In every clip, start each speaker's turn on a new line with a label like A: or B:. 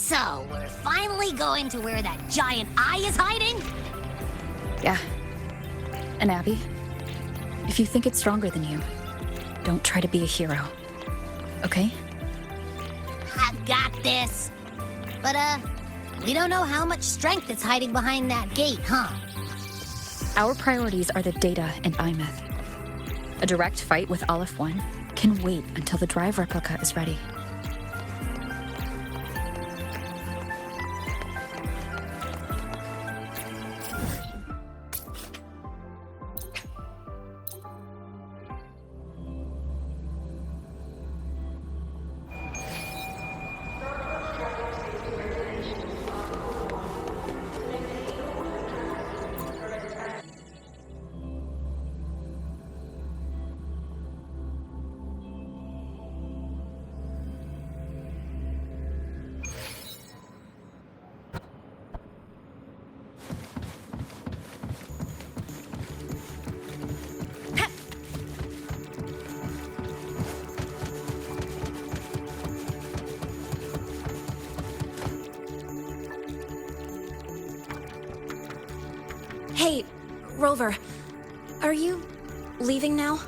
A: So, we're finally going to where that giant eye is hiding?
B: Yeah. And Abby, if you think it's stronger than you, don't try to be a hero. Okay?
A: I've got this. But, we don't know how much strength is hiding behind that gate, huh?
B: Our priorities are the data and iMyth. A direct fight with Aleph 1 can wait until the drive replica is ready.
C: Hey, Rover, are you leaving now?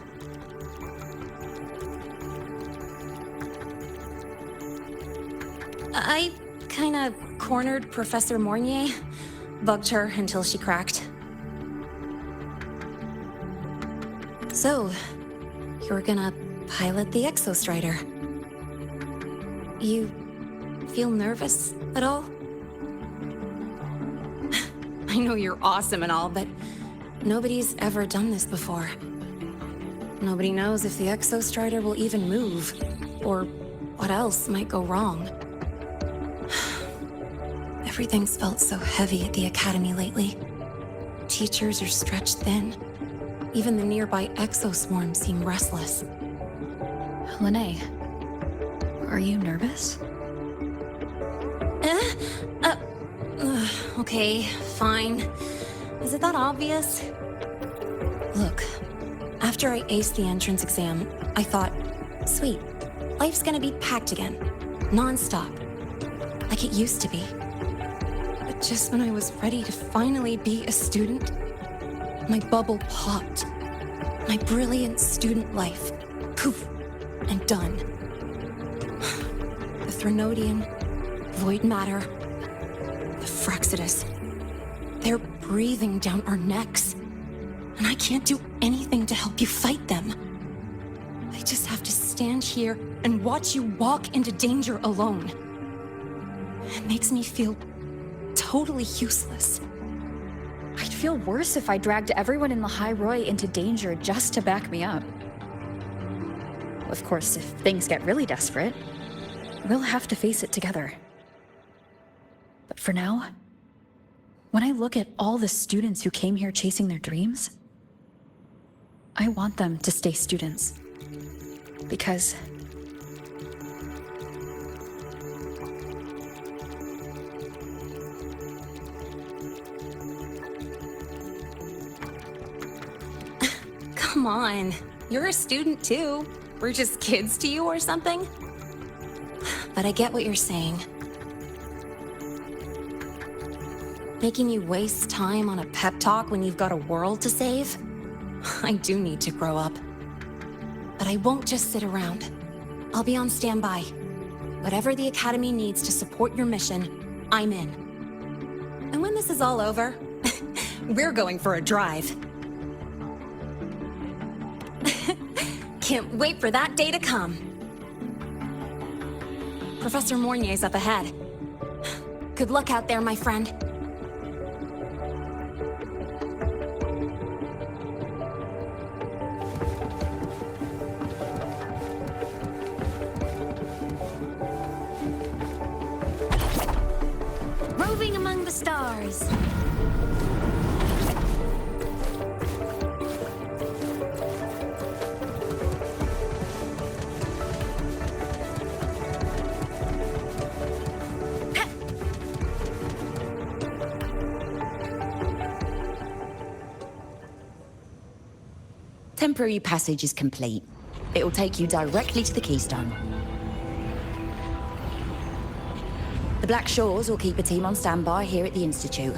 C: I kinda cornered Professor Mornier, bugged her until she cracked. So, you're gonna pilot the Exostrider. You feel nervous at all? I know you're awesome and all, but nobody's ever done this before. Nobody knows if the Exostrider will even move, or what else might go wrong. Everything's felt so heavy at the Academy lately. Teachers are stretched thin. Even the nearby exoswarms seem restless.
B: Lene, are you nervous?
C: Okay, fine. Is it that obvious? Look, after I aced the entrance exam, I thought, sweet, life's gonna be packed again, non-stop, like it used to be. But just when I was ready to finally be a student, my bubble popped. My brilliant student life, poof, and done. The Threnodian, void matter, the Frexidus. They're breathing down our necks. And I can't do anything to help you fight them. I just have to stand here and watch you walk into danger alone. It makes me feel totally useless.
B: I'd feel worse if I dragged everyone in the High Roy into danger just to back me up. Of course, if things get really desperate, we'll have to face it together. But for now, when I look at all the students who came here chasing their dreams, I want them to stay students. Because
C: come on, you're a student too. We're just kids to you or something? But I get what you're saying. Making you waste time on a pep talk when you've got a world to save? I do need to grow up. But I won't just sit around. I'll be on standby. Whatever the Academy needs to support your mission, I'm in. And when this is all over, we're going for a drive. Can't wait for that day to come. Professor Mornier's up ahead. Good luck out there, my friend.
A: Roving among the stars.
D: Temporary passage is complete. It'll take you directly to the Keystone. The Black Shores will keep a team on standby here at the Institute.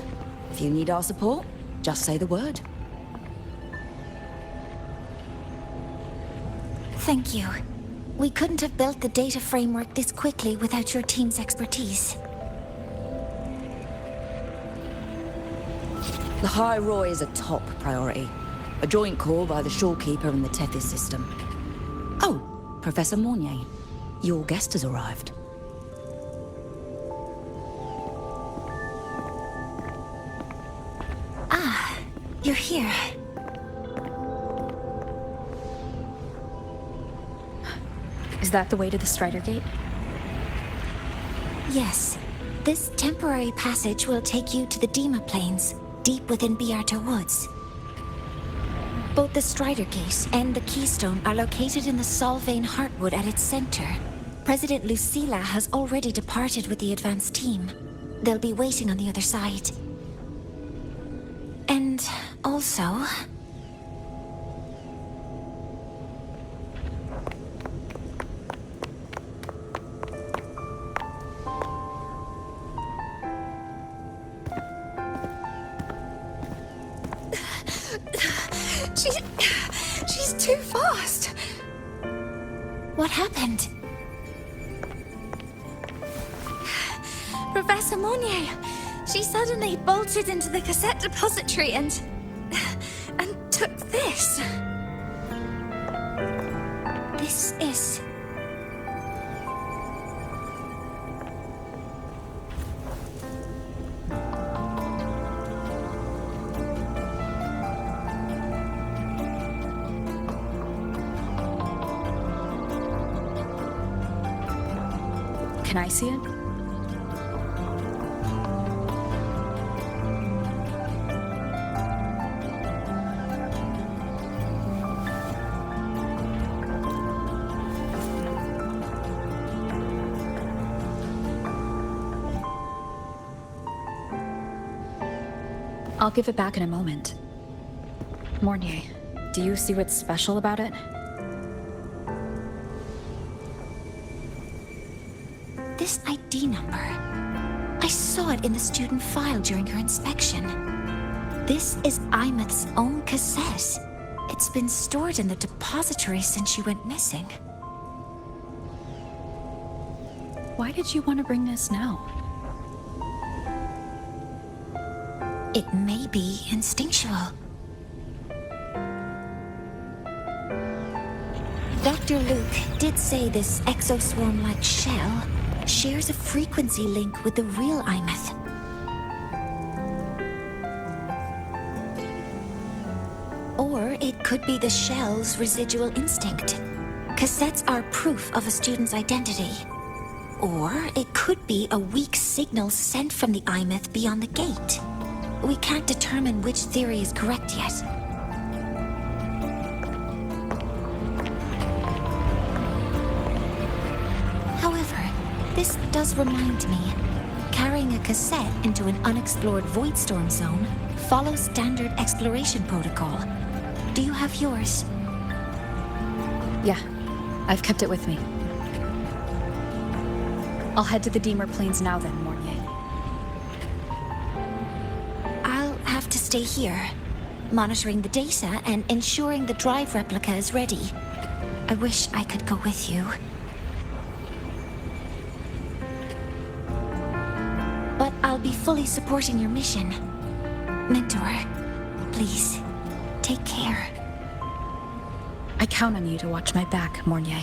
D: If you need our support, just say the word.
C: Thank you. We couldn't have built the data framework this quickly without your team's expertise.
D: The High Roy is a top priority. A joint call by the Shorekeeper and the Tethys system. Oh, Professor Mornier, your guest has arrived.
C: Ah, you're here.
B: Is that the way to the Strider Gate?
C: Yes. This temporary passage will take you to the Dima Plains, deep within Biarta Woods. Both the Strider Gate and the Keystone are located in the Solvane Heartwood at its center. President Lucilla has already departed with the advance team. They'll be waiting on the other side. And also... She's too fast. What happened? Professor Monnier, she suddenly bolted into the cassette depository and took this. This is...
B: Can I see it? I'll give it back in a moment. Mornier, do you see what's special about it?
C: This ID number. I saw it in the student file during her inspection. This is Imeth's own cassette. It's been stored in the depository since she went missing.
B: Why did you want to bring this now?
C: It may be instinctual. Dr. Luke did say this exoswarm-like shell shares a frequency link with the real Imeth. Or it could be the shell's residual instinct. Cassettes are proof of a student's identity. Or it could be a weak signal sent from the Imeth beyond the gate. We can't determine which theory is correct yet. However, this does remind me, carrying a cassette into an unexplored Voidstorm zone follows standard exploration protocol. Do you have yours?
B: Yeah, I've kept it with me. I'll head to the Deemer Plains now then, Mornier.
C: I'll have to stay here, monitoring the data and ensuring the drive replica is ready. I wish I could go with you. But I'll be fully supporting your mission. Mentor, please, take care.
B: I count on you to watch my back, Mornier.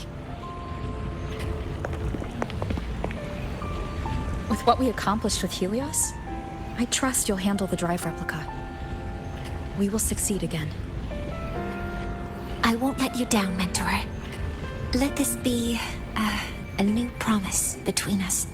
B: With what we accomplished with Helios, I trust you'll handle the drive replica. We will succeed again.
C: I won't let you down, Mentor. Let this be a new promise between us.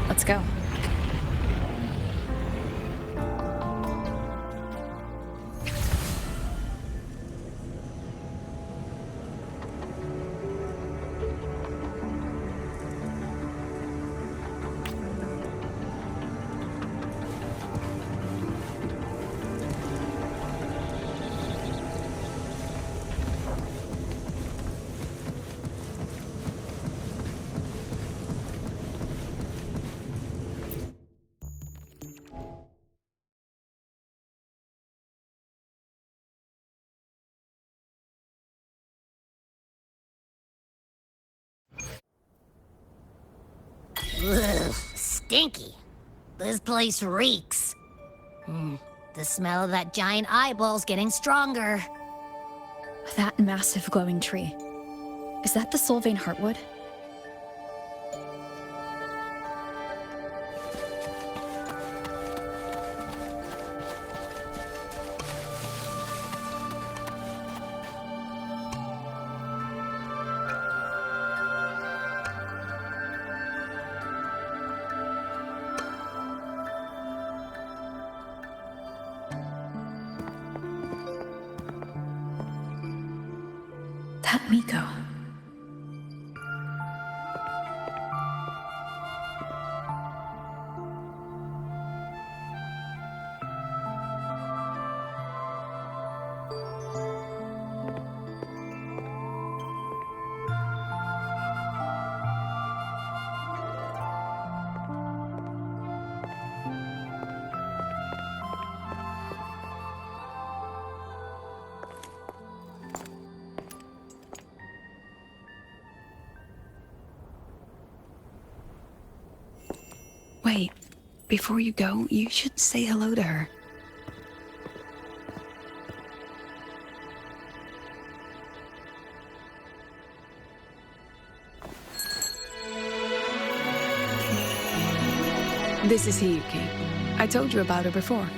B: Let's go.
A: stinky. This place reeks. The smell of that giant eyeball's getting stronger.
B: That massive glowing tree. Is that the Solvane Heartwood? That Miko.
E: Wait, before you go, you should say hello to her. This is Hiyuki. I told you about her before.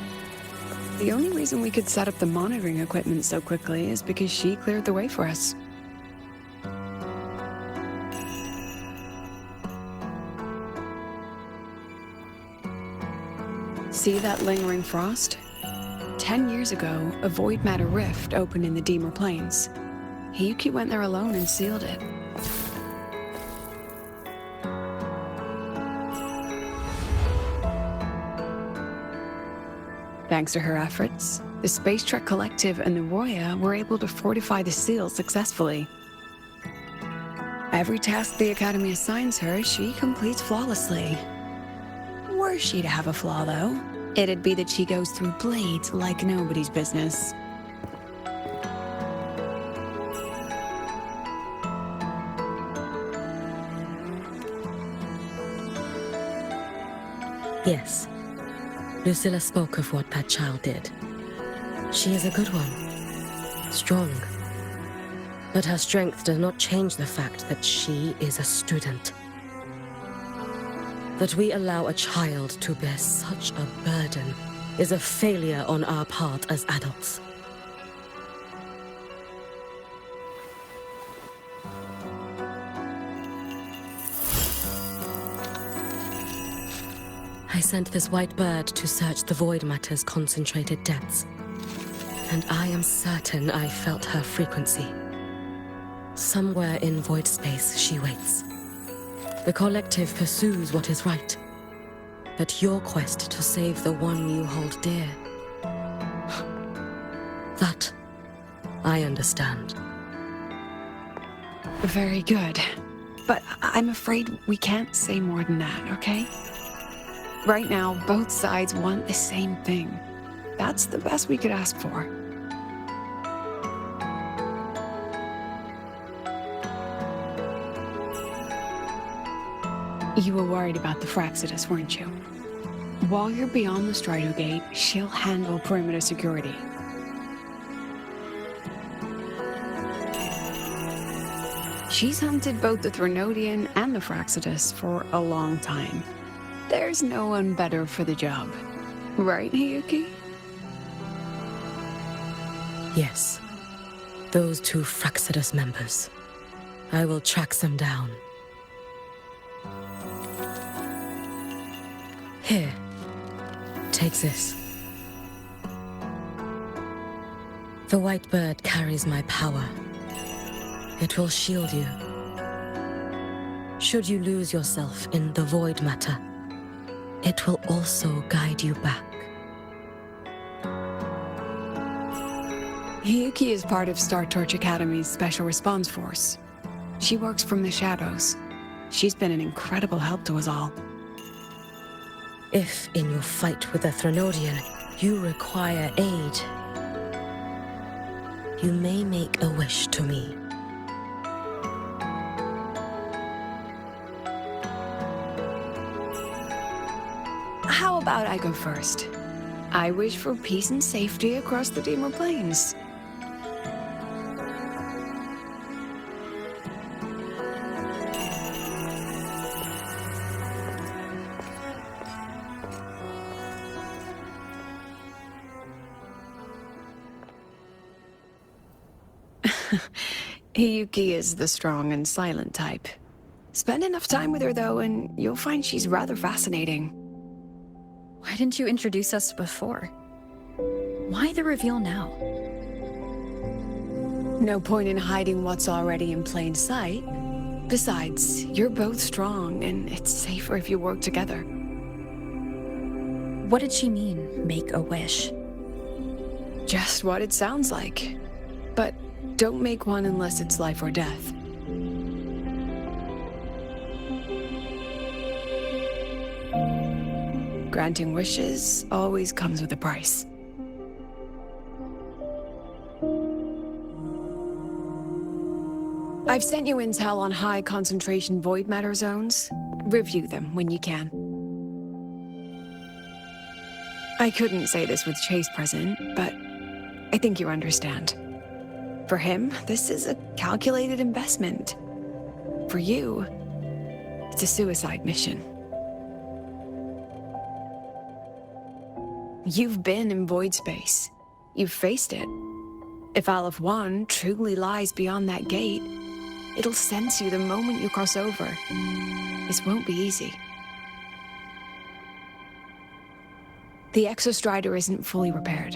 E: The only reason we could set up the monitoring equipment so quickly is because she cleared the way for us. See that lingering frost? 10 years ago, a void matter rift opened in the Deemer Plains. Hiyuki went there alone and sealed it. Thanks to her efforts, the Space Trek Collective and the Roya were able to fortify the seal successfully. Every task the Academy assigns her, she completes flawlessly. Were she to have a flaw, though, it'd be that she goes through blades like nobody's business.
F: Yes. Lucilla spoke of what that child did. She is a good one. Strong. But her strength does not change the fact that she is a student. That we allow a child to bear such a burden is a failure on our part as adults. I sent this white bird to search the void matter's concentrated depths, and I am certain I felt her frequency. Somewhere in void space she waits. The collective pursues what is right, but your quest to save the one you hold dear, that I understand.
E: Very good. But I'm afraid we can't say more than that, okay? Right now, both sides want the same thing. That's the best we could ask for. You were worried about the Fraxidus, weren't you? While you're beyond the Strido Gate, she'll handle perimeter security. She's hunted both the Threnodian and the Fraxidus for a long time. There's no one better for the job. Right, Hiyuki?
F: Yes. Those two Fraxidus members. I will track them down. Here. Take this. The white bird carries my power. It will shield you. Should you lose yourself in the void matter, it will also guide you back.
E: Hiyuki is part of Star Torch Academy's Special Response Force. She works from the shadows. She's been an incredible help to us all.
F: If, in your fight with the Threnodian, you require aid, you may make a wish to me.
E: about I go first? I wish for peace and safety across the Deemer Plains. Hiyuki is the strong and silent type. Spend enough time with her, though, and you'll find she's rather fascinating.
B: Why didn't you introduce us before? Why the reveal now?
E: No point in hiding what's already in plain sight. Besides, you're both strong, and it's safer if you work together.
B: What did she mean, make a wish?
E: Just what it sounds like. But don't make one unless it's life or death. Granting wishes always comes with a price. I've sent you intel on high concentration void matter zones. Review them when you can. I couldn't say this with Chase present, but I think you understand. For him, this is a calculated investment. For you, it's a suicide mission. You've been in void space. You've faced it. If Aleph 1 truly lies beyond that gate, it'll sense you the moment you cross over. This won't be easy. The Exostrider isn't fully repaired.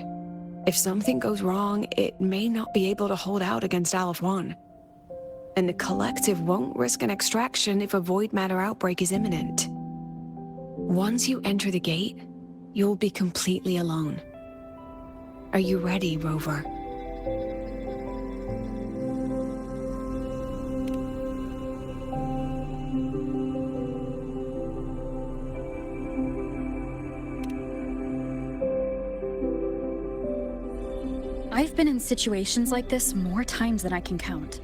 E: If something goes wrong, it may not be able to hold out against Aleph 1. And the Collective won't risk an extraction if a void matter outbreak is imminent. Once you enter the gate, you'll be completely alone. Are you ready, Rover?
B: I've been in situations like this more times than I can count.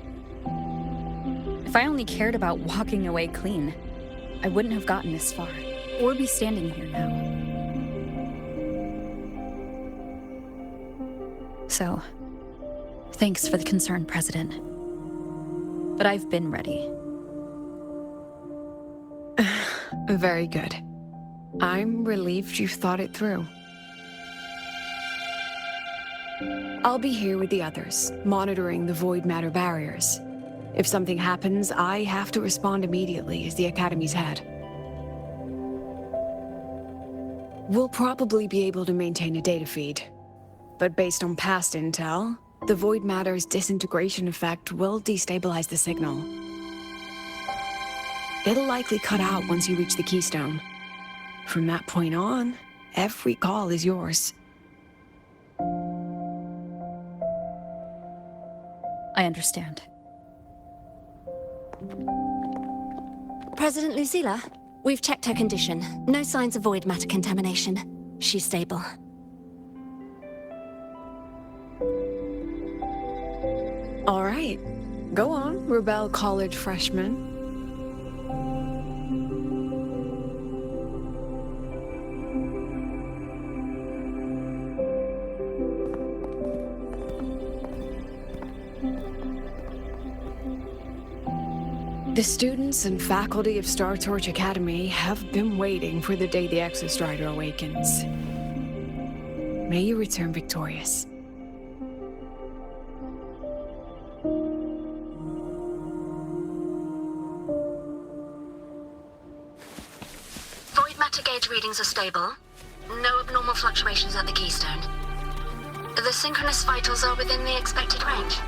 B: If I only cared about walking away clean, I wouldn't have gotten this far, or be standing here now. So, thanks for the concern, President. But I've been ready.
E: Very good. I'm relieved you've thought it through. I'll be here with the others, monitoring the void matter barriers. If something happens, I have to respond immediately as the Academy's head. We'll probably be able to maintain a data feed. But based on past intel, the void matter's disintegration effect will destabilize the signal. It'll likely cut out once you reach the keystone. From that point on, every call is yours.
B: I understand.
C: President Lucilla, we've checked her condition. No signs of void matter contamination. She's stable.
E: All right. Go on, Rebel College freshman. The students and faculty of Star Torch Academy have been waiting for the day the Exostrider awakens. May you return victorious.
C: Void matter gauge readings are stable. No abnormal fluctuations at the keystone. The synchronous vitals are within the expected range.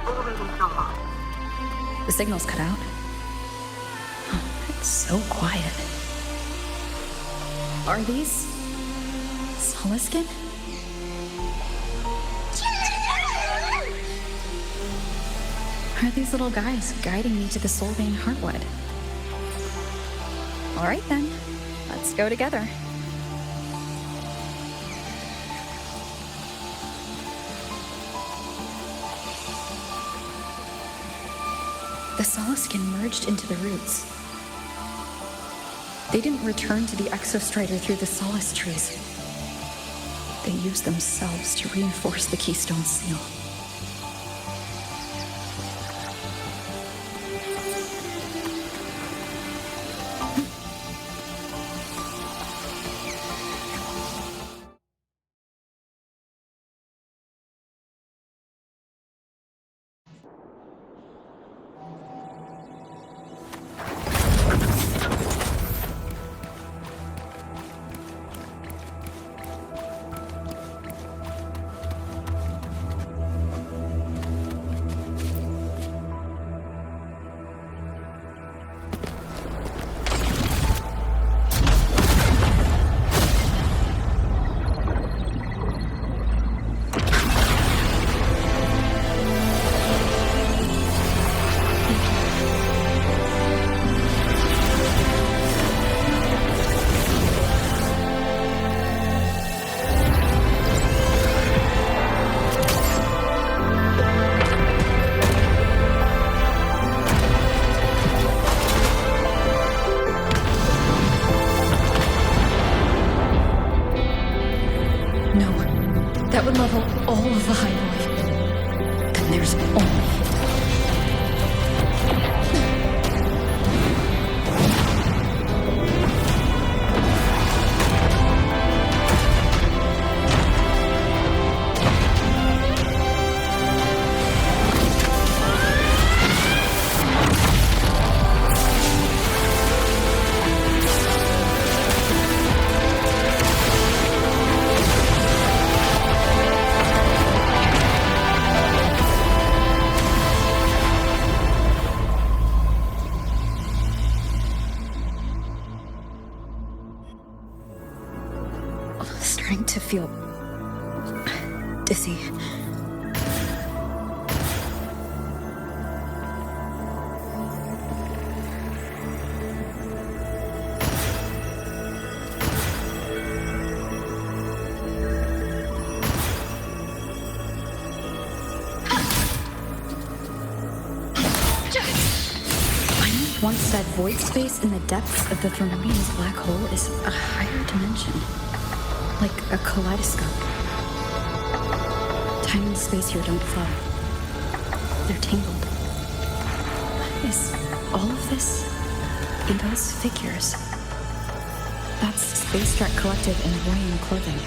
C: All readings normal.
B: The signal's cut out. It's so quiet. Are these Solaskin? Are these little guys guiding me to the Soul Vein Heartwood? All right then, let's go together. The Solaskin merged into the roots. They didn't return to the Exostrider through the Solace trees. They used themselves to reinforce the Keystone Seal. That would level all of the highway. Then there's only... Starting to feel dizzy. Once said void space in the depths of the Thermodian's black hole is a higher dimension. Like a kaleidoscope. Time and space here don't flow. They're tangled. Is all of this in those figures? That's Space Trek Collective in Royan clothing.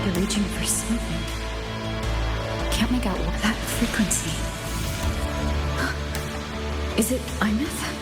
B: They're reaching for something. Can't make out what that frequency. Is it Imeth?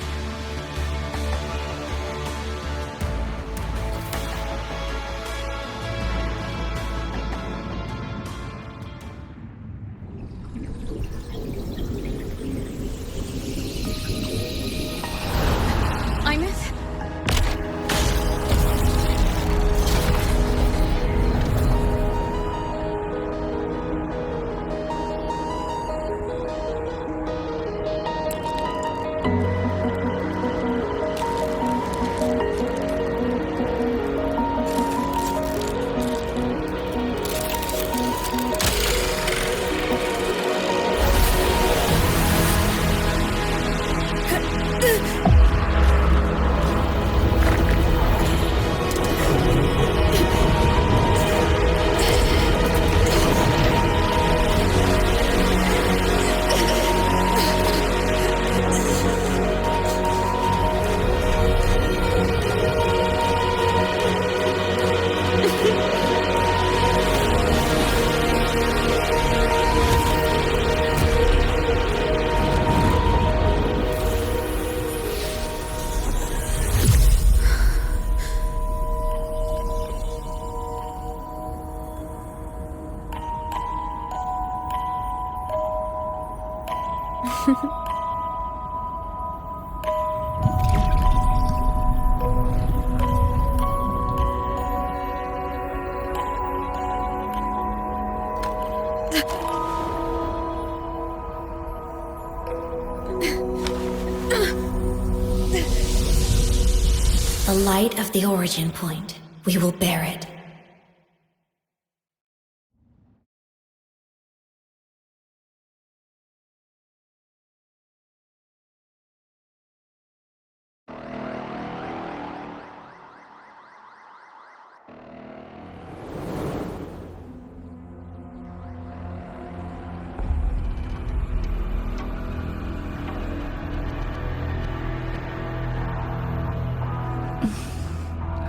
C: The light of the origin point. We will bear it.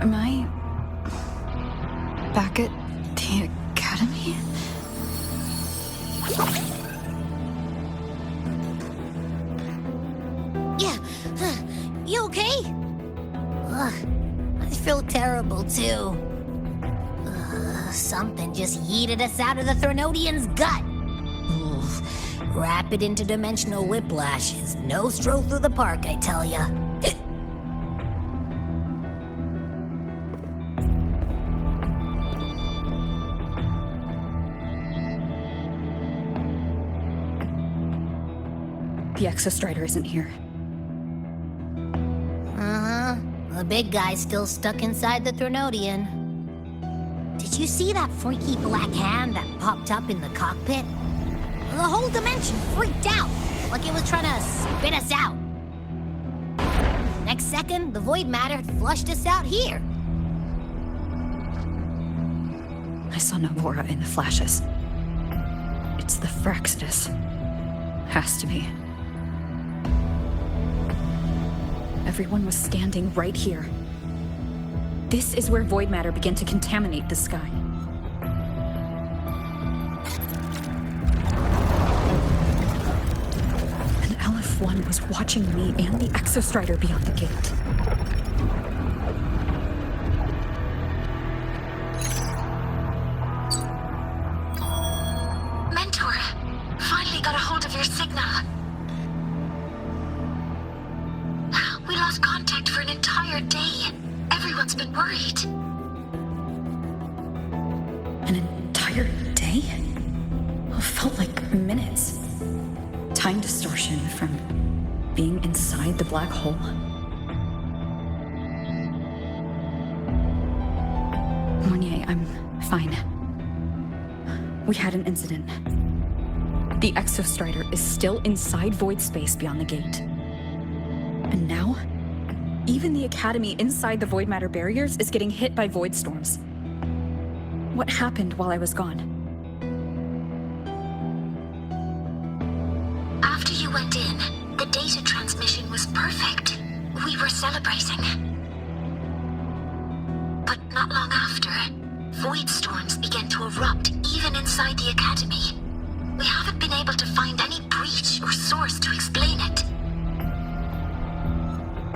B: Am I back at the academy?
A: Yeah, you okay? Ugh, I feel terrible too. Something just yeeted us out of the Threnodian's gut. Oof, rapid interdimensional whiplash is no stroll through the park, I tell ya.
B: The Exostrider isn't here.
A: Uh-huh. The big guy's still stuck inside the Threnodian. Did you see that freaky black hand that popped up in the cockpit? The whole dimension freaked out, like it was trying to spit us out. Next second, the void matter had flushed us out here.
B: I saw Navora in the flashes. It's the Fraxidus. Has to be. Everyone was standing right here. This is where void matter began to contaminate the sky. And LF1 was watching me and the Exostrider beyond the gate.
C: Mentor, finally got a hold of your signal. We lost contact for an entire day. Everyone's been worried.
B: An entire day? It felt like minutes. Time distortion from being inside the black hole. Mournier, I'm fine. We had an incident. The Exostrider is still inside void space beyond the gate. And now, even the Academy inside the void matter barriers is getting hit by void storms. What happened while I was gone?
C: After you went in, the data transmission was perfect. We were celebrating. But not long after, void storms began to erupt even inside the Academy. We haven't been able to find any breach or source to explain it.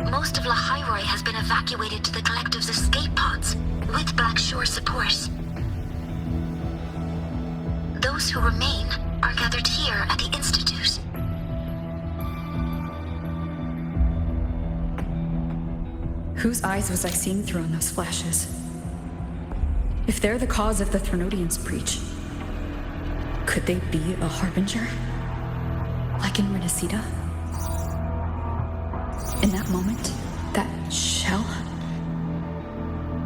C: Most of Lahairoi has been evacuated to the Collective's escape pods, with Black Shore support. Those who remain are gathered here at the Institute.
B: Whose eyes was I seeing through in those flashes? If they're the cause of the Threnodian's breach, could they be a harbinger? Like in Renacida? In that moment, that shell,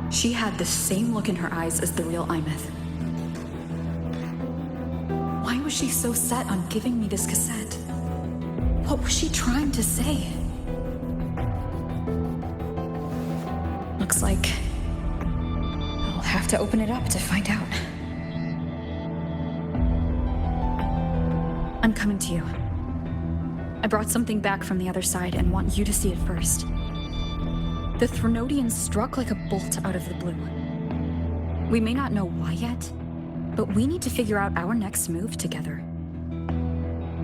B: she had the same look in her eyes as the real Imeth. Why was she so set on giving me this cassette? What was she trying to say? Looks like I'll have to open it up to find out. I'm coming to you. I brought something back from the other side and want you to see it first. The Threnodian struck like a bolt out of the blue. We may not know why yet, but we need to figure out our next move together.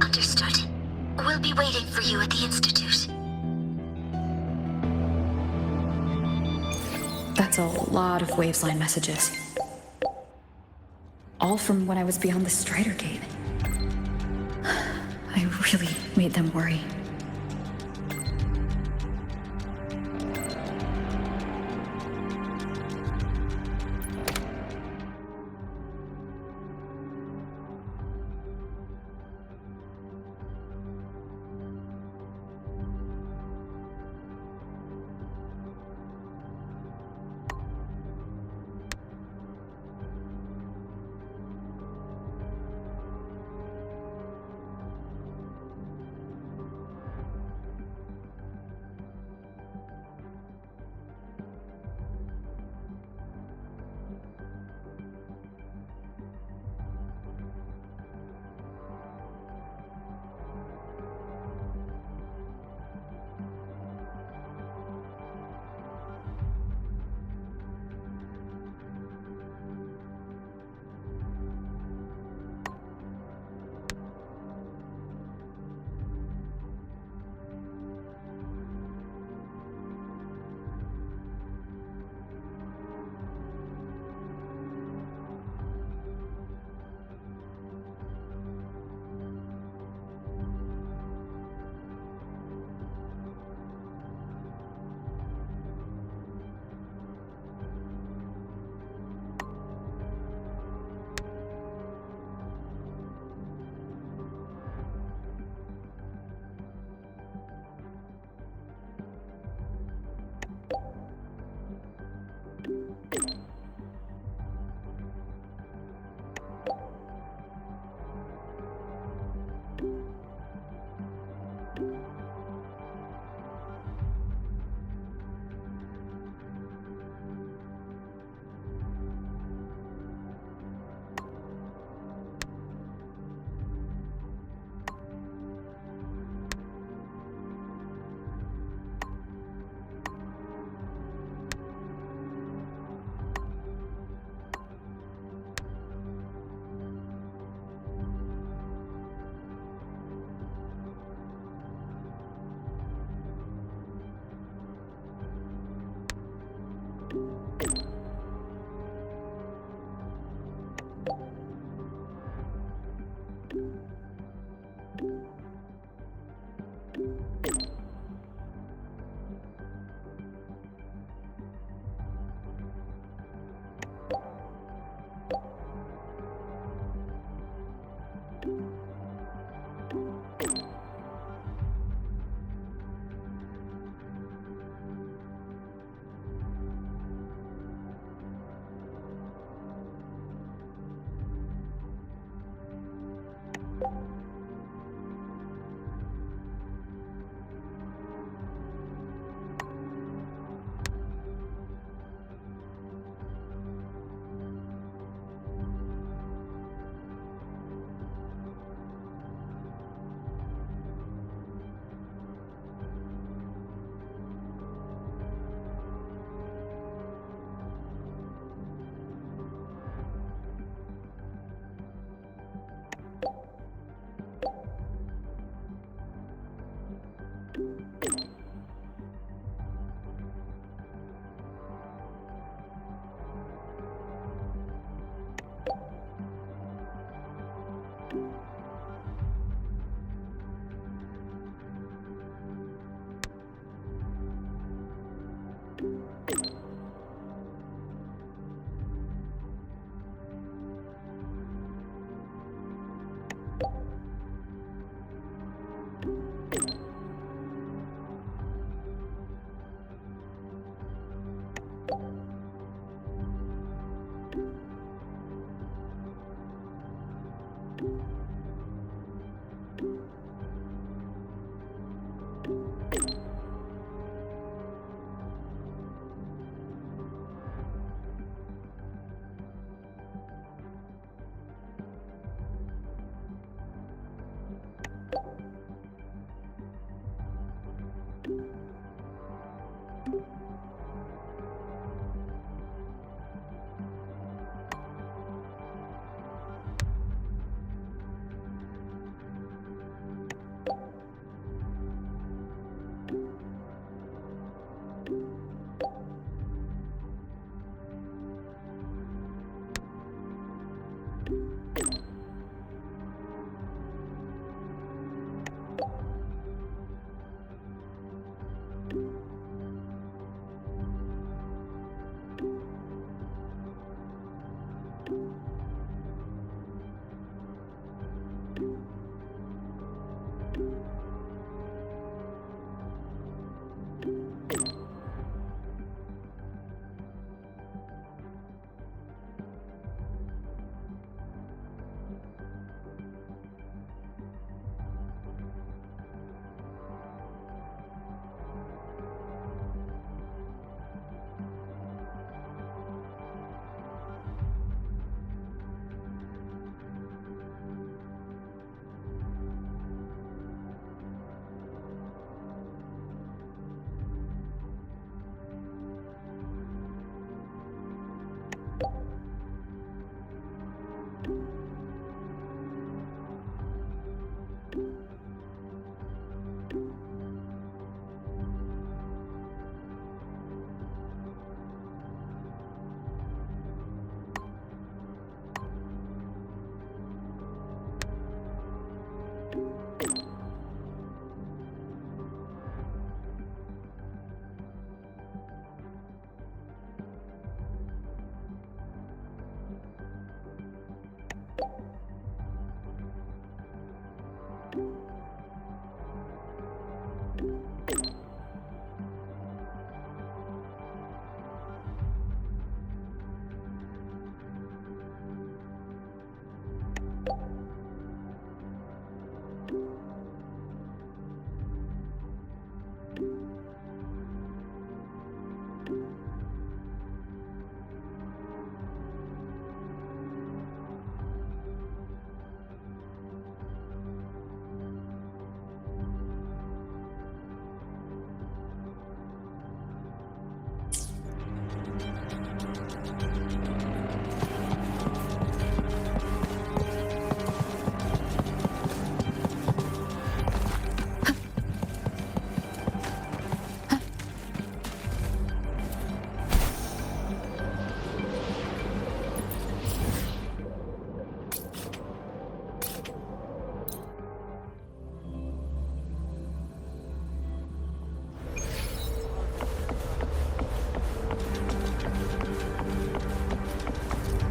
C: Understood. We'll be waiting for you at the Institute.
B: That's a lot of Wavesline messages. All from when I was beyond the Strider Gate. I really made them worry.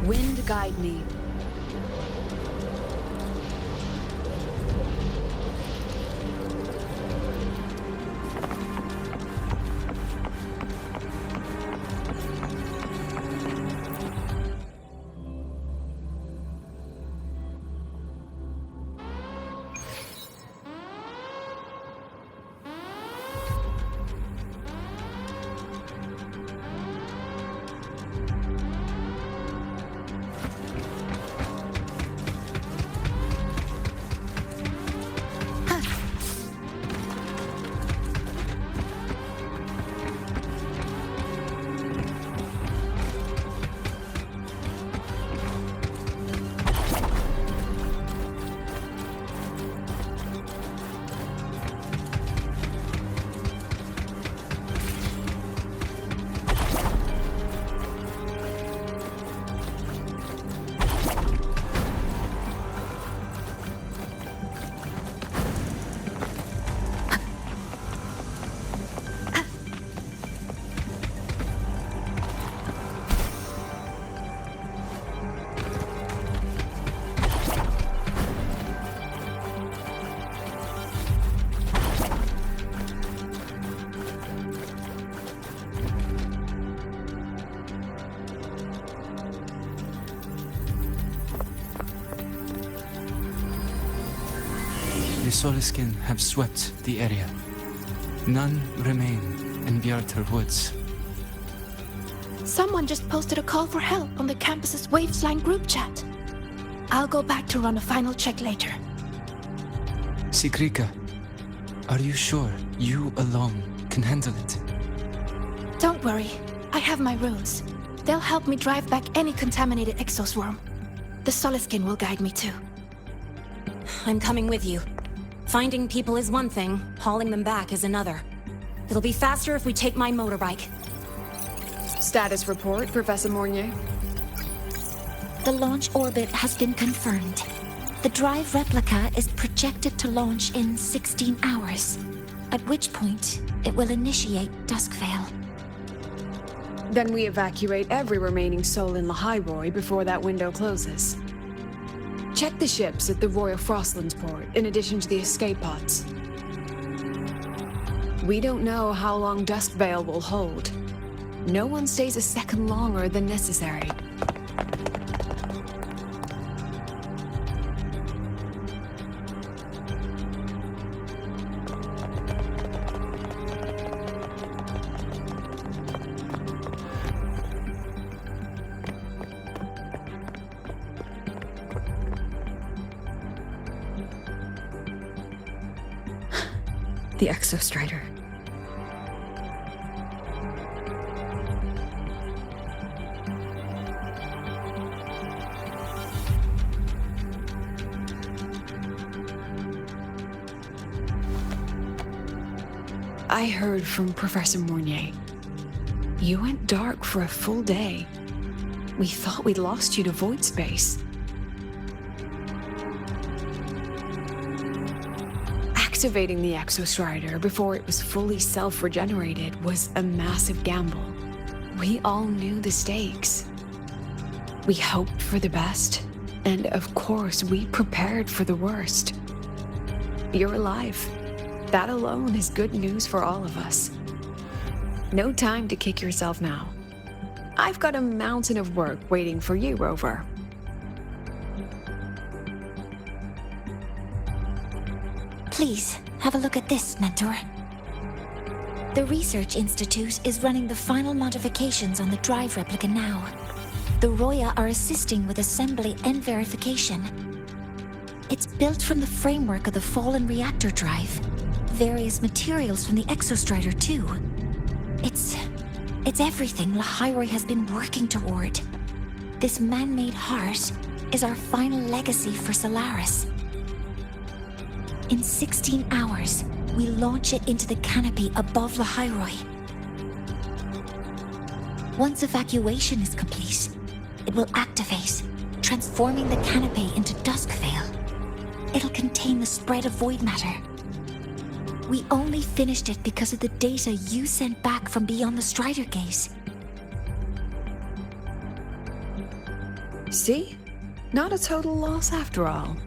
B: Wind guide me.
G: The Soliskin have swept the area. None remain in Bjartar Woods.
H: Someone just posted a call for help on the campus's Wavesline group chat. I'll go back to run a final check later.
G: Sigrika, are you sure you alone can handle it?
H: Don't worry, I have my runes. They'll help me drive back any contaminated exoswarm. The Soliskin will guide me too.
C: I'm coming with you. Finding people is one thing, hauling them back is another. It'll be faster if we take my motorbike.
E: Status report, Professor Mornier.
I: The launch orbit has been confirmed. The drive replica is projected to launch in 16 hours, at which point it will initiate Duskvale.
E: Then we evacuate every remaining soul in Lahairoi before that window closes. Check the ships at the Royal Frostlands port, in addition to the escape pods. We don't know how long Duskvale will hold. No one stays a second longer than necessary.
B: The Exostrider.
E: I heard from Professor Mornier. You went dark for a full day. We thought we'd lost you to void space. Activating the Exostrider before it was fully self-regenerated was a massive gamble. We all knew the stakes. We hoped for the best, and of course we prepared for the worst. You're alive. That alone is good news for all of us. No time to kick yourself now. I've got a mountain of work waiting for you, Rover.
I: Please, have a look at this, Mentor. The Research Institute is running the final modifications on the drive replica now. The Roya are assisting with assembly and verification. It's built from the framework of the fallen reactor drive. Various materials from the Exostrider, too. It's everything Lahairoi has been working toward. This man-made heart is our final legacy for Solaris. In 16 hours, we launch it into the canopy above Lahairoi. Once evacuation is complete, it will activate, transforming the canopy into Duskvale. It'll contain the spread of void matter. We only finished it because of the data you sent back from beyond the Strider Gate.
E: See? Not a total loss after all.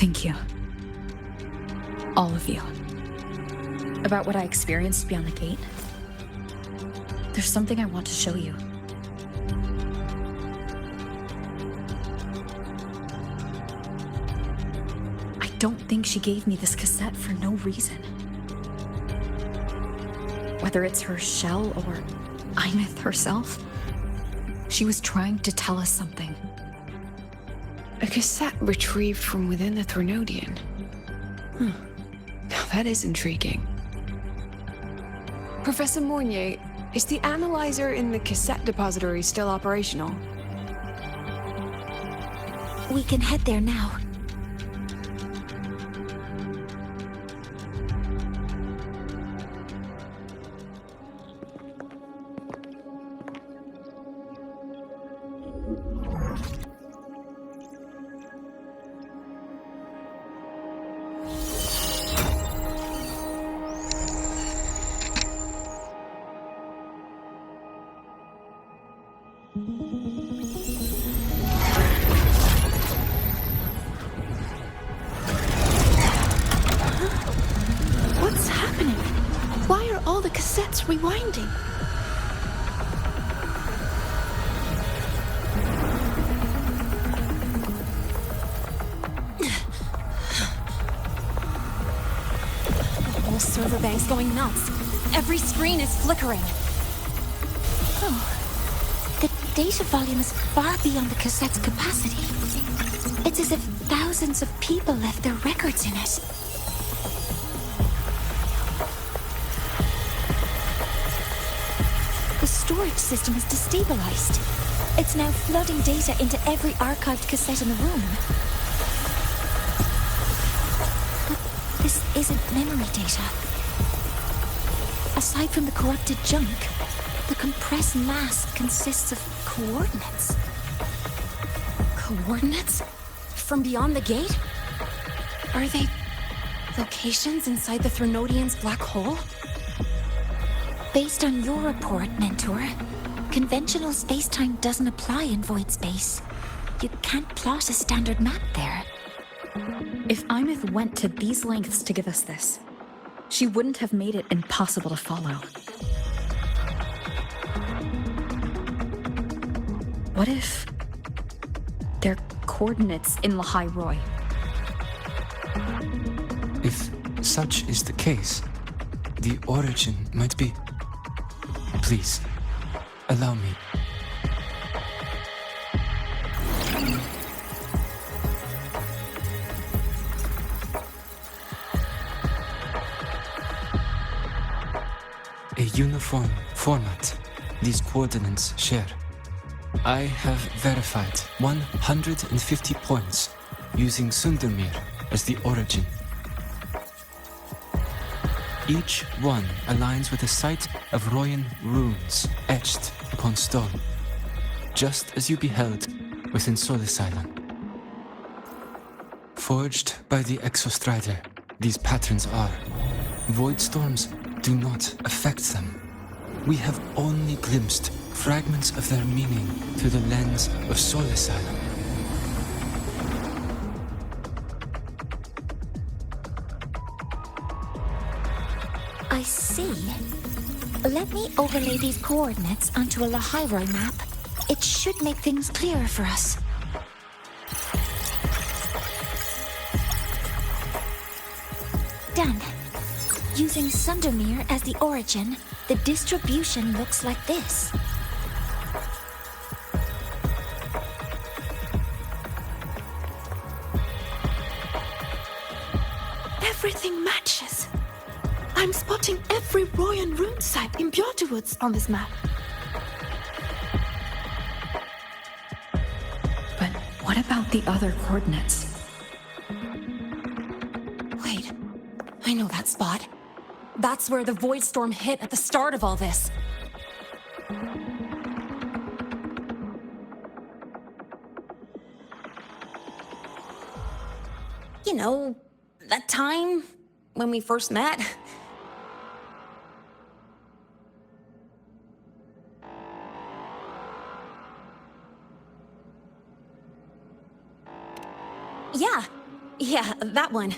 B: Thank you. All of you. About what I experienced beyond the gate. There's something I want to show you. I don't think she gave me this cassette for no reason. Whether it's her shell or Einith herself, she was trying to tell us something.
E: A cassette retrieved from within the Threnodian. Now that is intriguing. Professor Mornier, is the analyzer in the cassette depository still operational?
I: We can head there now.
H: What's happening? Why are all the cassettes rewinding?
C: The whole server bank's going nuts. Every screen is flickering.
I: Oh, the data volume is far beyond the cassette's capacity. It's as if thousands of people left their records in it. The storage system is destabilized. It's now flooding data into every archived cassette in the room. But this isn't memory data. Aside from the corrupted junk, the compressed mass consists of coordinates.
C: Coordinates? From beyond the gate? Are they locations inside the Threnodian's black hole?
I: Based on your report, Mentor, conventional space-time doesn't apply in void space. You can't plot a standard map there.
B: If Imith went to these lengths to give us this, she wouldn't have made it impossible to follow. What if they're coordinates in Lahai Roy?
G: If such is the case, the origin might be... Please, allow me. A uniform format these coordinates share. I have verified 150 points using Sundermere as the origin. Each one aligns with a site of Royan runes etched upon stone, just as you beheld within Solace Island. Forged by the Exostrider, these patterns are. Void storms do not affect them. We have only glimpsed fragments of their meaning through the lens of Solace Island.
I: I see. Let me overlay these coordinates onto a Lahairoi map. It should make things clearer for us. Done. Using Sundermere as the origin, the distribution looks like this.
H: Everything matches. I'm spotting every Royan rune site in Bjorderwoods on this map.
B: But what about the other coordinates?
C: Wait, I know that spot. That's where the void storm hit at the start of all this. You know, that time when we first met. Yeah, that one.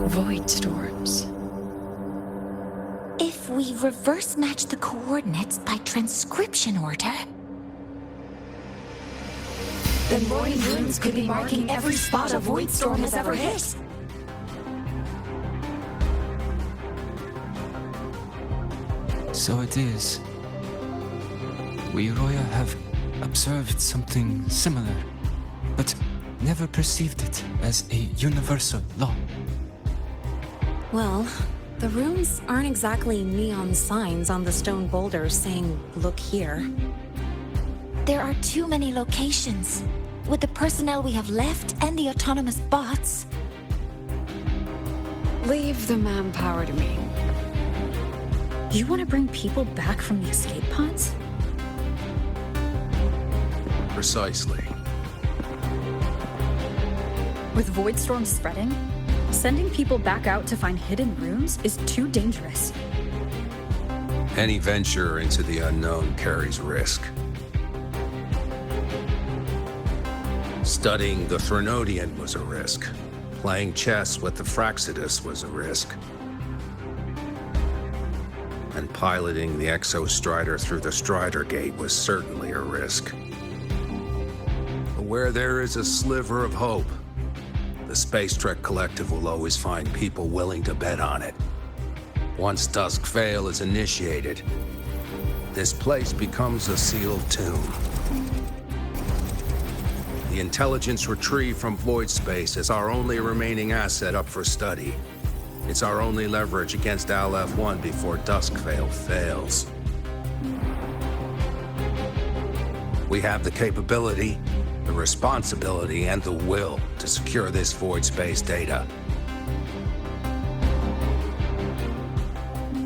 E: Void storms.
I: If we reverse match the coordinates by transcription order,
C: Then Royan runes could be marking every spot a void storm has ever hit.
G: So it is. We Roya have observed something similar, but never perceived it as a universal law.
C: Well, the runes aren't exactly neon signs on the stone boulders saying, "Look here."
I: there are too many locations. With the personnel we have left and the autonomous bots,
E: Leave the manpower to me.
B: You want to bring people back from the escape pods?
J: Precisely.
B: With void storms spreading, sending people back out to find hidden rooms is too dangerous.
J: Any venture into the unknown carries risk. Studying the Threnodian was a risk. Playing chess with the Fraxidus was a risk. And piloting the Exostrider through the Strider Gate was certainly a risk. But where there is a sliver of hope, the Space Trek Collective will always find people willing to bet on it. Once Dusk Vale is initiated, this place becomes a sealed tomb. The intelligence retrieved from void space is our only remaining asset up for study. It's our only leverage against LF1 before Duskvale fails. We have the capability, the responsibility, and the will to secure this void space data.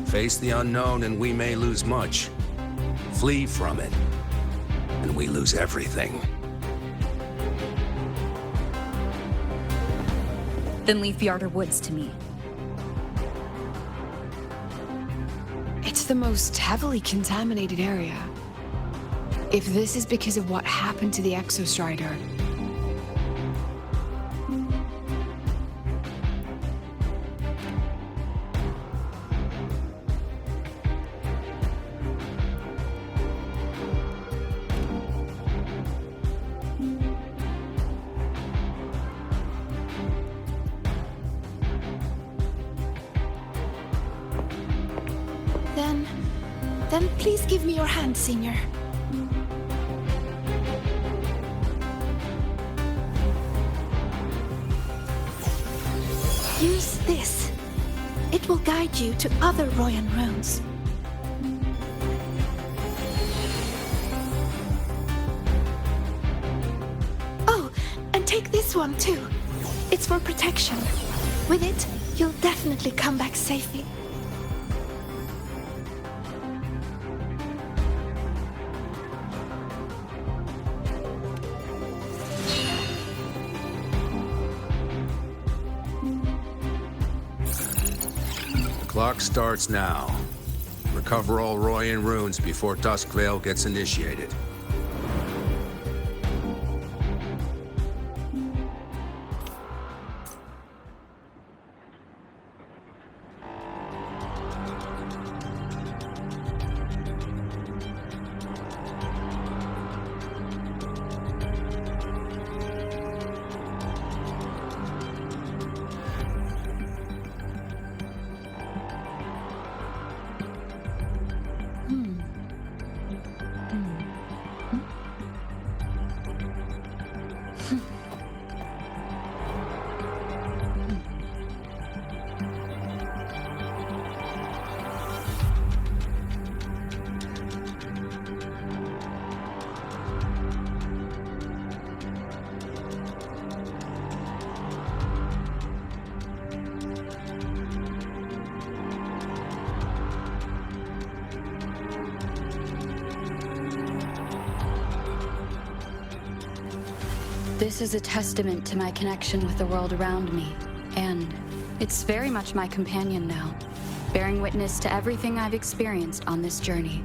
J: Face the unknown and we may lose much. Flee from it, and we lose everything.
B: Then leave the Outer Woods to me.
E: It's the most heavily contaminated area. If this is because of what happened to the Exostrider,
H: then please give me your hand, Senior. Use this. It will guide you to other Royan runes. Oh, and take this one too. It's for protection. With it, you'll definitely come back safely.
J: Clock starts now. Recover all Royan runes before Duskvale gets initiated.
B: This is a testament to my connection with the world around me, and it's very much my companion now, bearing witness to everything I've experienced on this journey.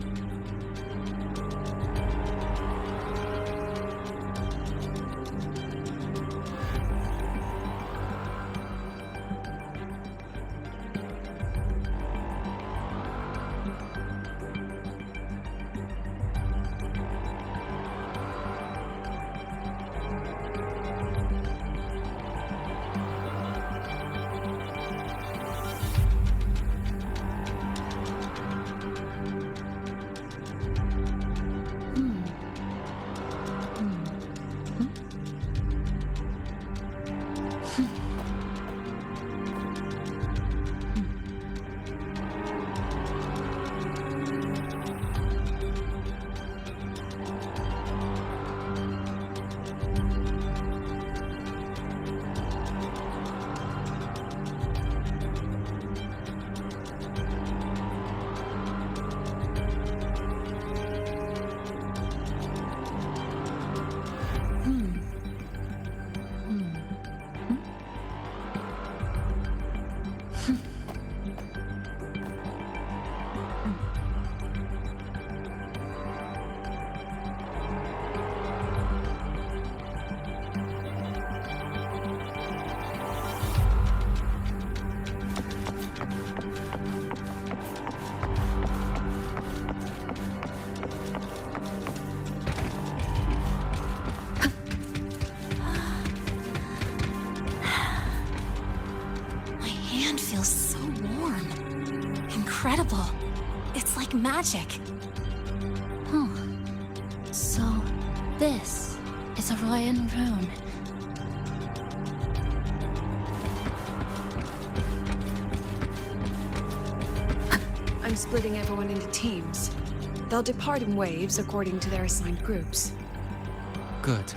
C: Incredible. It's like magic.
A: Huh. So, this
B: is a Royan rune.
E: I'm splitting everyone into teams. They'll depart in waves according to their assigned groups.
G: Good.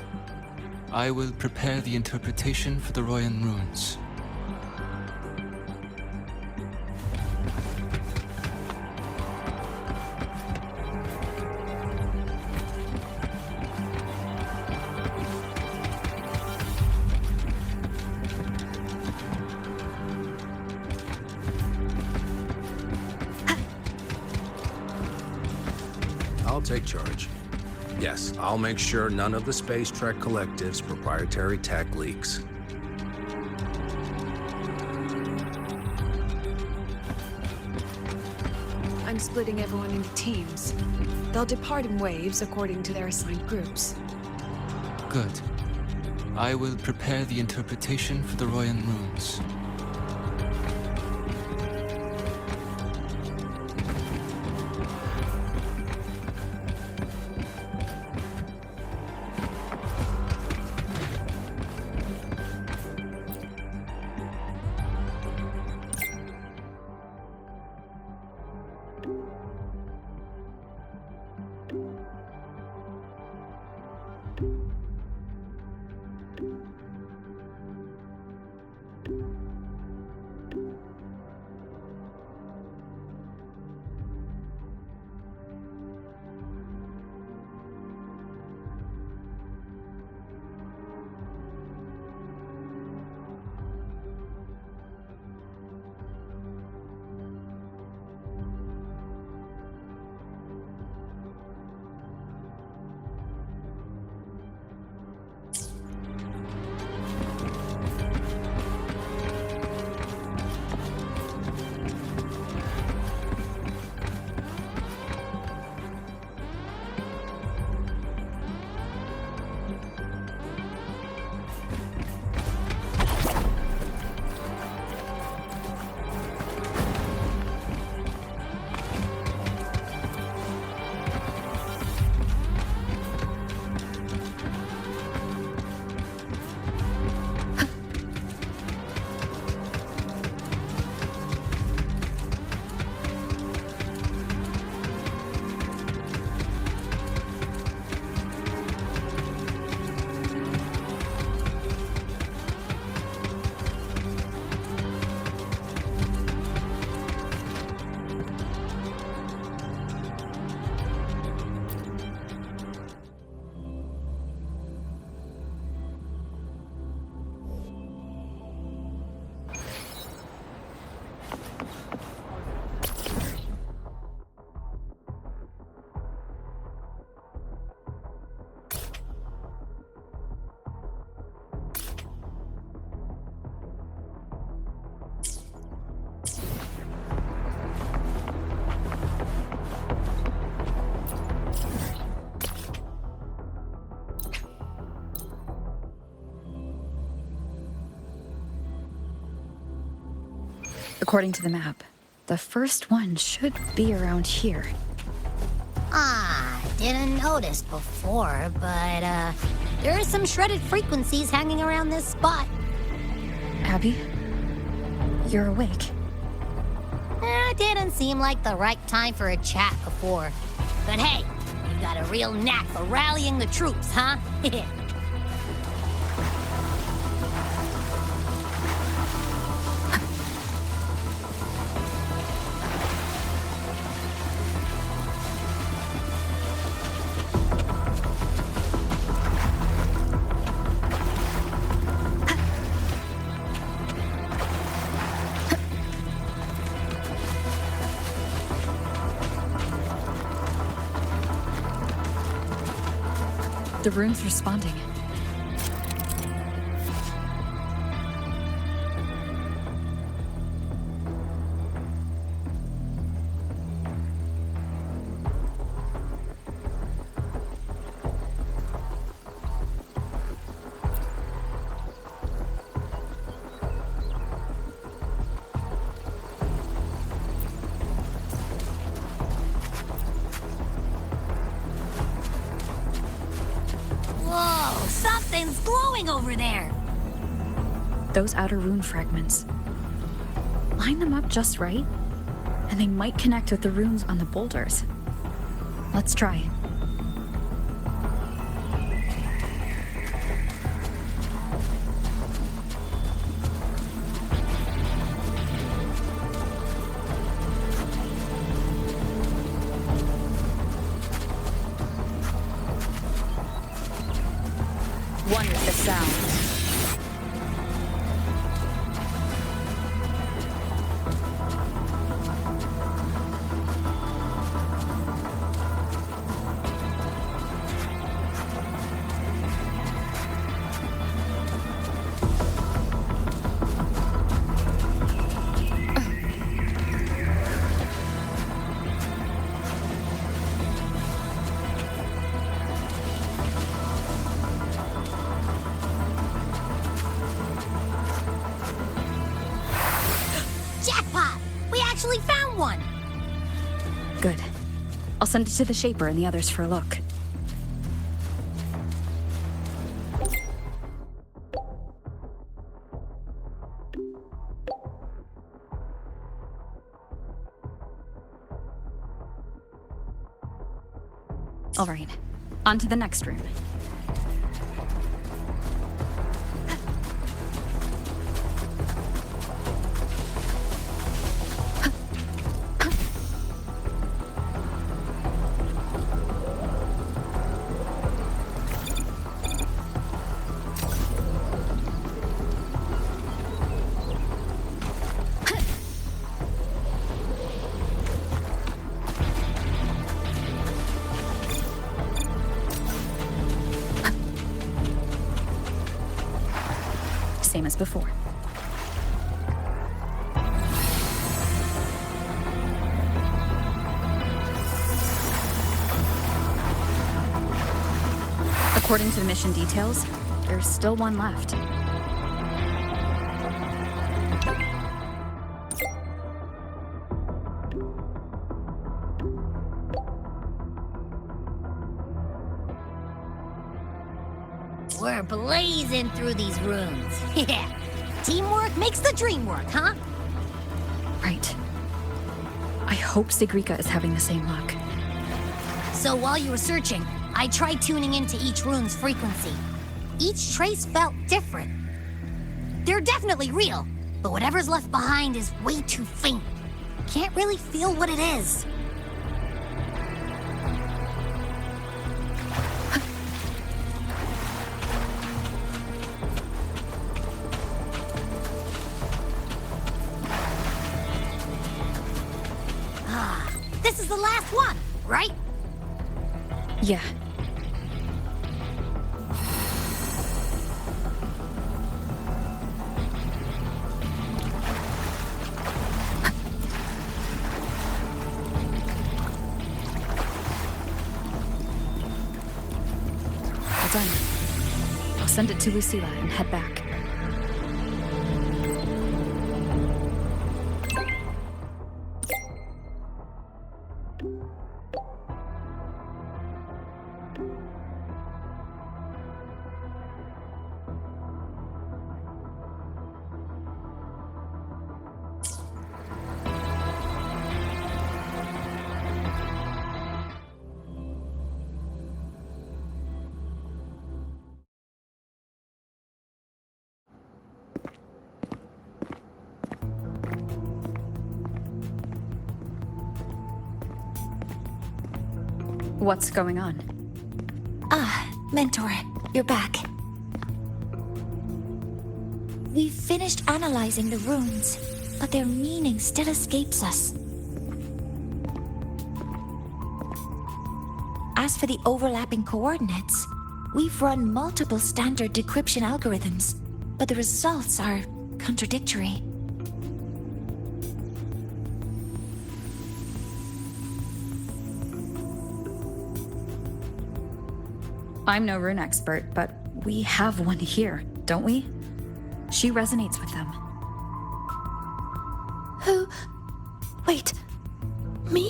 G: I will prepare the interpretation for the Royan runes.
J: I'll take charge. Yes, I'll make sure none of the Space Trek Collective's proprietary tech leaks.
E: I'm splitting everyone into teams. They'll depart in waves according to their assigned groups.
G: Good. I will prepare the interpretation for the Royan runes.
B: According to the map, the first one should be around here.
A: Didn't notice before, but, there are some shredded frequencies hanging around this spot.
B: Abby, you're awake.
A: Didn't seem like the right time for a chat before. But hey, you got a real knack for rallying the troops, huh?
B: The rune's responding.
A: Something's glowing over there!
B: Those outer rune fragments. Line them up just right, and they might connect with the runes on the boulders. Let's try. One with the sound.
A: Jackpot! We actually found one!
B: Good. I'll send it to the Shaper and the others for a look. All right, on to the next room. Same as before. According to the mission details, there's still one left.
A: We're blazing through these rooms. Yeah. Teamwork makes the dream work, huh?
B: Right. I hope Sigrika is having the same luck.
A: So while you were searching, I tried tuning into each rune's frequency. Each trace felt different. They're definitely real, but whatever's left behind is way too faint. Can't really feel what it is. This is the last one, right?
B: Yeah. Well done. I'll send it to Lucilla and head back. What's going on?
I: Ah, Mentor, you're back. We've finished analyzing the runes, but their meaning still escapes us. As for the overlapping coordinates, we've run multiple standard decryption algorithms, but the results are contradictory.
B: I'm no rune expert, but we have one here, don't we? She resonates with them.
H: Who? Wait. Me?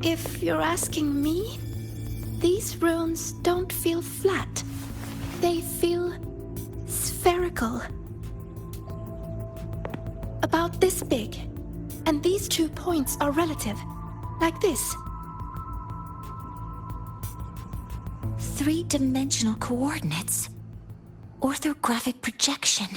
H: If you're asking me, these runes don't feel flat. They feel spherical. About this big. And these 2 points are relative. Like this.
I: 3-dimensional coordinates. Orthographic projection.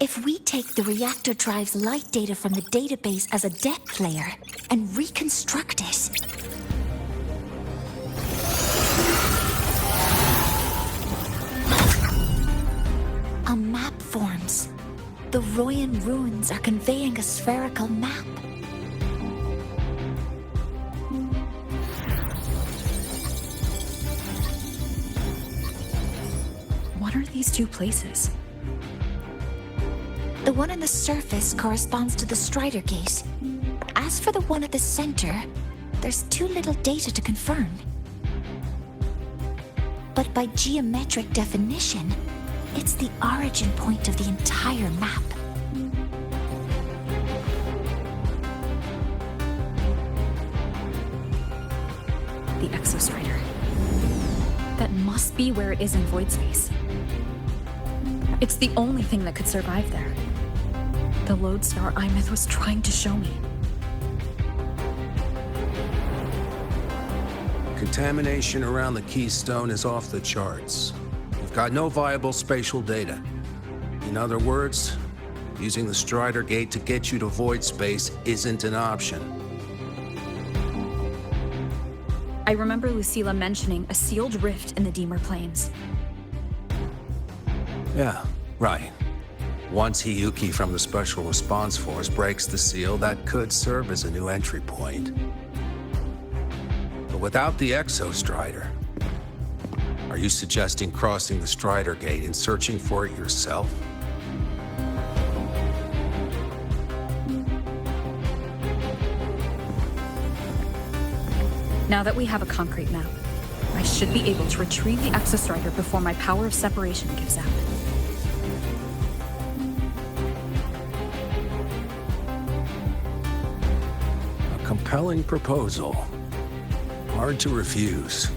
I: If we take the reactor drive's light data from the database as a depth layer and reconstruct it, a map forms. The Royan ruins are conveying a spherical map.
B: What are these 2 places?
I: The one on the surface corresponds to the Strider Gate. As for the one at the center, there's too little data to confirm. But by geometric definition, it's the origin point of the entire map.
B: The Exostrider. That must be where it is in void space. It's the only thing that could survive there. The lodestar Imith was trying to show me.
J: Contamination around the keystone is off the charts. You've got no viable spatial data. In other words, using the Strider Gate to get you to void space isn't an option.
B: I remember Lucilla mentioning a sealed rift in the Deemer Plains.
J: Yeah, right. Once Hiyuki from the Special Response Force breaks the seal, that could serve as a new entry point. But without the Exostrider, are you suggesting crossing the Strider Gate and searching for it yourself?
B: Now that we have a concrete map, I should be able to retrieve the Exostrider before my power of separation gives out.
J: A compelling proposal. Hard to refuse.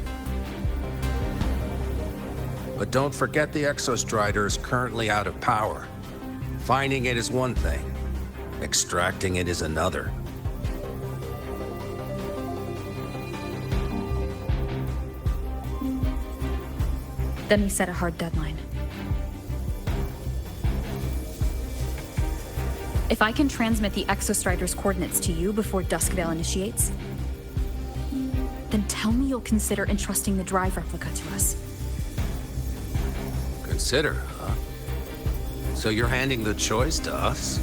J: But don't forget the Exostrider is currently out of power. Finding it is one thing. Extracting it is another.
B: Then we set a hard deadline. If I can transmit the Exostrider's coordinates to you before Duskvale initiates, then tell me you'll consider entrusting the drive replica to us.
J: Consider, huh? So you're handing the choice to us?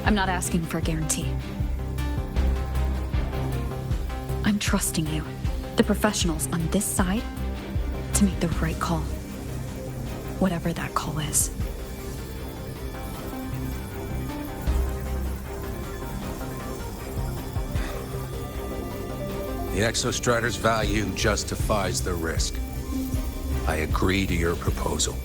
B: I'm not asking for a guarantee. I'm trusting you, the professionals on this side, to make the right call. Whatever that call is.
J: The Exostrider's value justifies the risk. I agree to your proposal.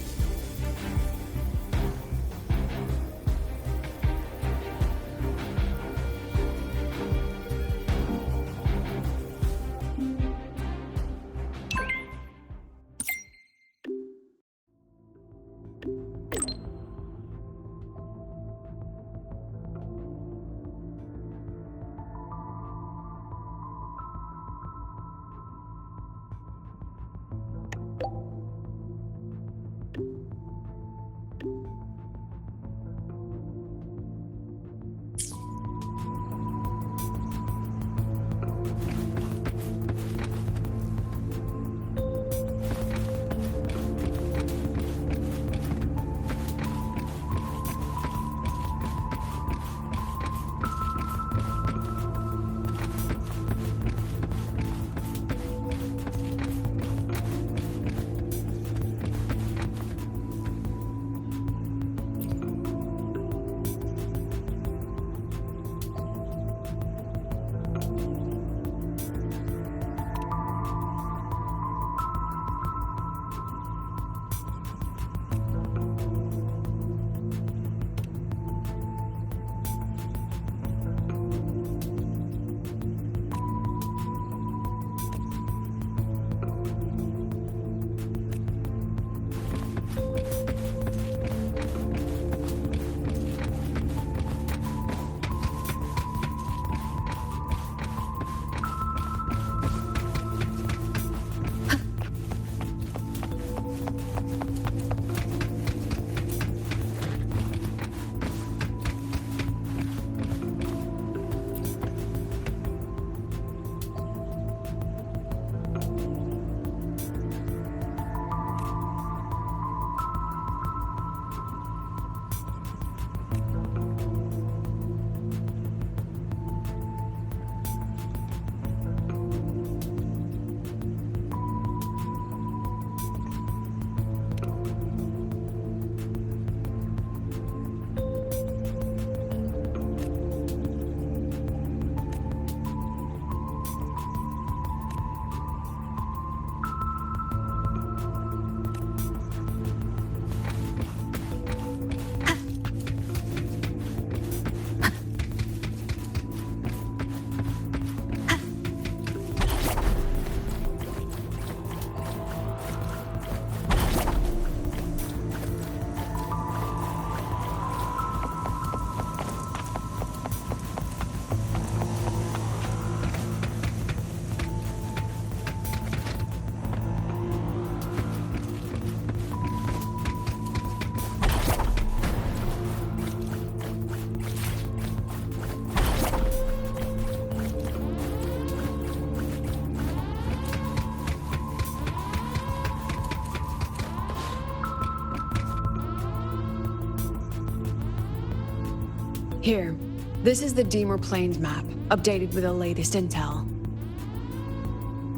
E: Here, this is the Deemer Plains map, updated with the latest intel.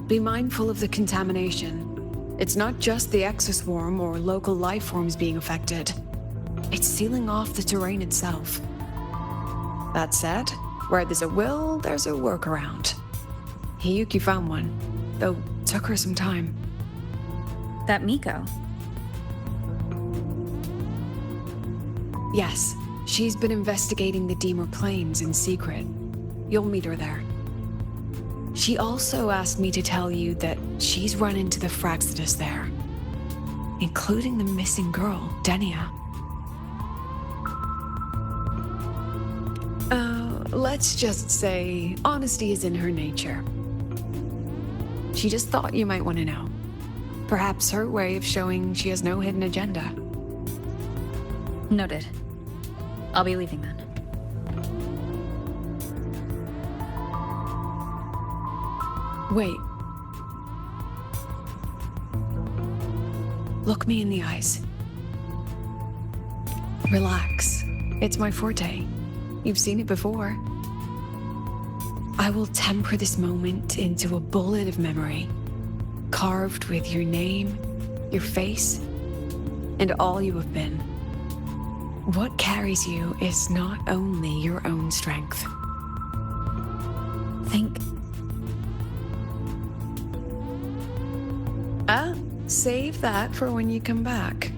E: Be mindful of the contamination. It's not just the exoswarm or local life forms being affected. It's sealing off the terrain itself. That said, where there's a will, there's a workaround. Hiyuki found one, though took her some time.
B: That Miko.
E: Yes, she's been investigating the Deemer Plains in secret. You'll meet her there. She also asked me to tell you that she's run into the Fraxidus there, including the missing girl, Denia. Let's just say honesty is in her nature. She just thought you might want to know. Perhaps her way of showing she has no hidden agenda.
B: Noted. I'll be leaving then.
E: Wait. Look me in the eyes. Relax. It's my forte. You've seen it before. I will temper this moment into a bullet of memory, carved with your name, your face, and all you have been. What carries you is not only your own strength. Save that for when you come back.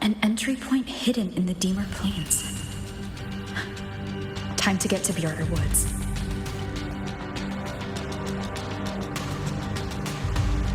B: An entry point hidden in the Deemer Plains. Time to get to the Order Woods.